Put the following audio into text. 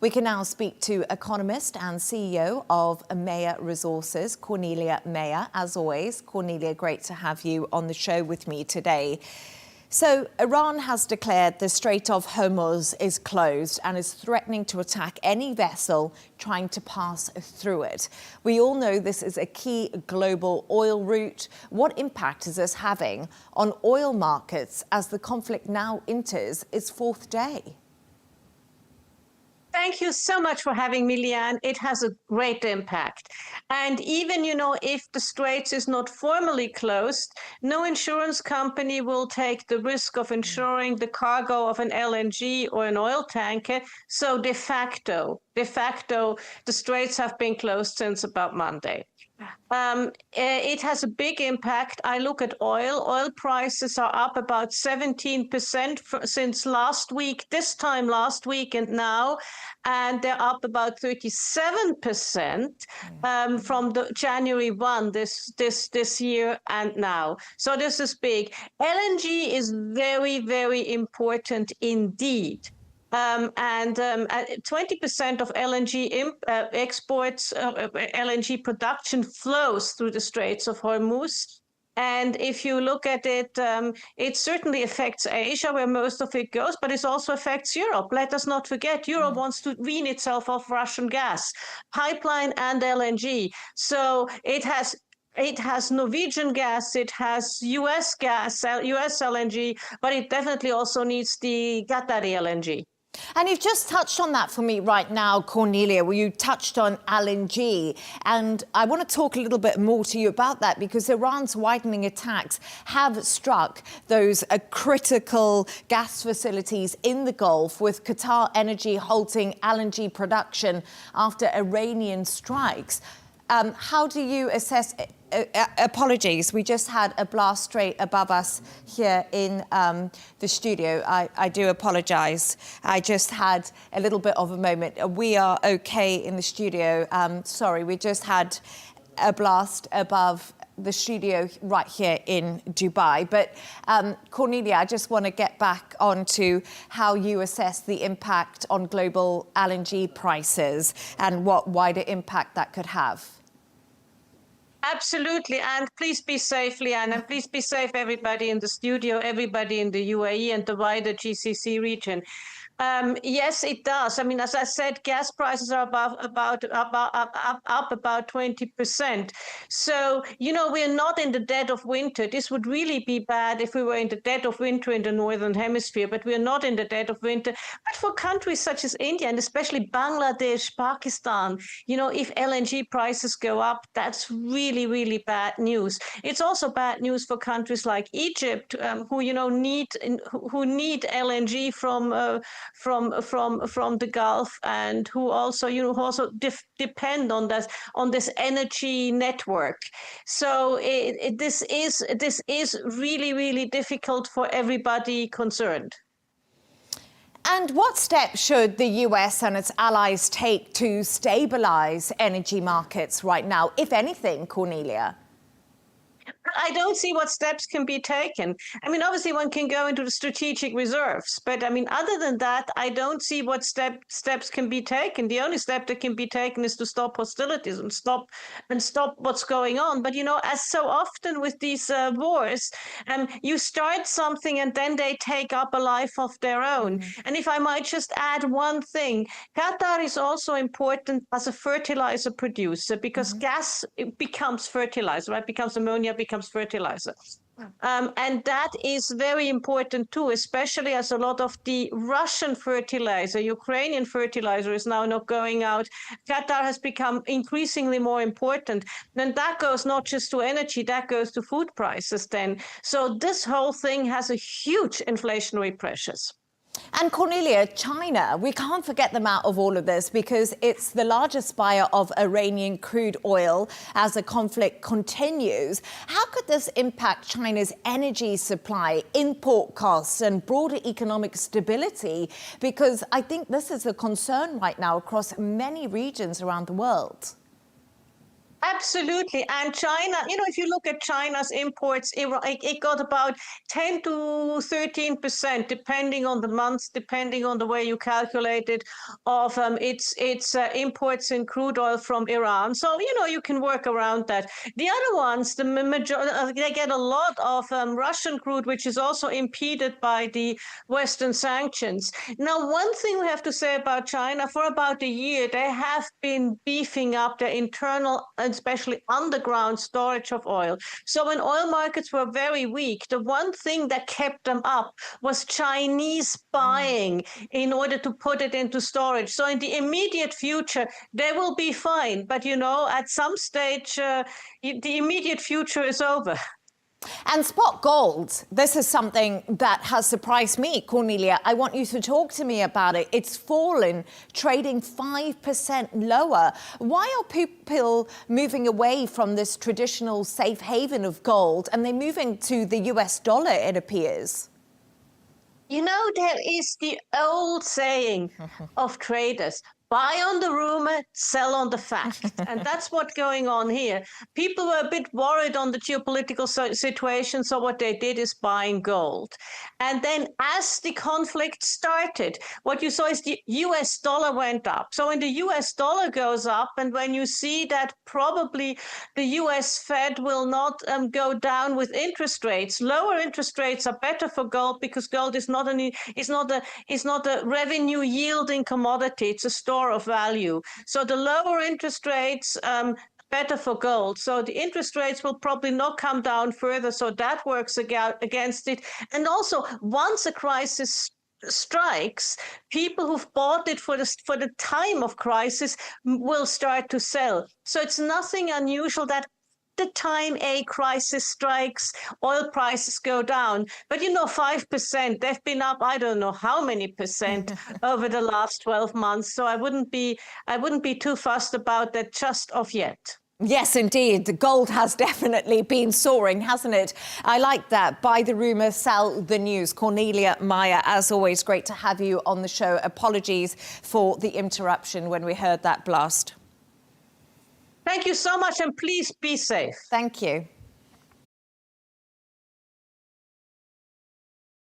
We can now speak to economist and CEO of Meyer Resources, Cornelia Meyer. As always, Cornelia, great to have you on the show with me today. So, Iran has declared the Strait of Hormuz is closed and is threatening to attack any vessel trying to pass through it. We all know this is a key global oil route. What impact is this having on oil markets as the conflict now enters its fourth day? Thank you so much for having me, Leanne. It has a great impact. And even, if the Straits is not formally closed, no insurance company will take the risk of insuring the cargo of an LNG or an oil tanker. So de facto, the Straits have been closed since about Monday. It has a big impact. I look at oil. Oil prices are up about 17% since last week, this time last week and now, and they're up about 37% from the January 1 this year and now. So this is big. LNG is very, very important indeed. 20% of LNG exports, LNG production flows through the Straits of Hormuz. And if you look at it, it certainly affects Asia, where most of it goes, but it also affects Europe. Let us not forget, Europe wants to wean itself off Russian gas, pipeline and LNG. So it has Norwegian gas, it has US gas, US LNG, but it definitely also needs the Qatari LNG. And you've just touched on that for me right now, Cornelia, where you touched on LNG. And I want to talk a little bit more to you about that, because Iran's widening attacks have struck those critical gas facilities in the Gulf, with Qatar Energy halting LNG production after Iranian strikes. How do you assess it? Apologies, we just had a blast straight above us here in the studio. I do apologise. I just had a little bit of a moment. We are okay in the studio. Sorry, we just had a blast above the studio right here in Dubai. But Cornelia, I just want to get back onto how you assess the impact on global LNG prices and what wider impact that could have. Absolutely, and please be safe, Leanne, and please be safe, everybody in the studio, everybody in the UAE and the wider GCC region. Yes, it does. I mean, as I said, gas prices are up about 20%. So, we're not in the dead of winter. This would really be bad if we were in the dead of winter in the Northern Hemisphere, but we're not in the dead of winter. But for countries such as India, and especially Bangladesh, Pakistan, if LNG prices go up, that's really, really bad news. It's also bad news for countries like Egypt, who need LNG from the Gulf, and who also depend on this energy network. So this is really, really difficult for everybody concerned. And what steps should the US and its allies take to stabilize energy markets right now, if anything, Cornelia? I don't see what steps can be taken. I mean, obviously one can go into the strategic reserves, but I mean, other than that, I don't see what steps can be taken. The only step that can be taken is to stop hostilities and stop what's going on. But as so often with these wars, you start something and then they take up a life of their own. And if I might just add one thing, Qatar is also important as a fertilizer producer, because gas becomes fertilizer, right? Becomes ammonia, becomes fertilizer. And that is very important too, especially as a lot of the Russian fertilizer, Ukrainian fertilizer is now not going out. Qatar has become increasingly more important. And that goes not just to energy, that goes to food prices then. So this whole thing has a huge inflationary pressures. And Cornelia, China, we can't forget them out of all of this, because it's the largest buyer of Iranian crude oil as the conflict continues. How could this impact China's energy supply, import costs and broader economic stability? Because I think this is a concern right now across many regions around the world. Absolutely. And China, if you look at China's imports, it got about 10 to 13%, depending on the month, depending on the way you calculate it, of its imports in crude oil from Iran. So, you can work around that. The other ones, they get a lot of Russian crude, which is also impeded by the Western sanctions. Now, one thing we have to say about China, for about a year, they have been beefing up their internal, especially underground storage of oil. So when oil markets were very weak, the one thing that kept them up was Chinese buying in order to put it into storage. So in the immediate future, they will be fine. But, at some stage, the immediate future is over. And spot gold, this is something that has surprised me, Cornelia. I want you to talk to me about it. It's fallen, trading 5% lower. Why are people moving away from this traditional safe haven of gold and they're moving to the US dollar, it appears? There is the old saying of traders, buy on the rumor, sell on the fact. And that's what's going on here. People were a bit worried on the geopolitical situation, so what they did is buying gold. And then as the conflict started, what you saw is the US dollar went up. So when the US dollar goes up, and when you see that probably the US Fed will not go down with interest rates, lower interest rates are better for gold because gold is not a revenue yielding commodity. It's a store of value. So the lower interest rates, better for gold. So the interest rates will probably not come down further. So that works against it. And also, once a crisis strikes, people who've bought it for the time of crisis will start to sell. So it's nothing unusual that the time a crisis strikes, oil prices go down. But 5%, they've been up, I don't know how many percent over the last 12 months. So I wouldn't be too fussed about that just of yet. Yes, indeed. The gold has definitely been soaring, hasn't it? I like that. Buy the rumour, sell the news. Cornelia Meyer, as always, great to have you on the show. Apologies for the interruption when we heard that blast. Thank you so much, and please be safe. Thank you.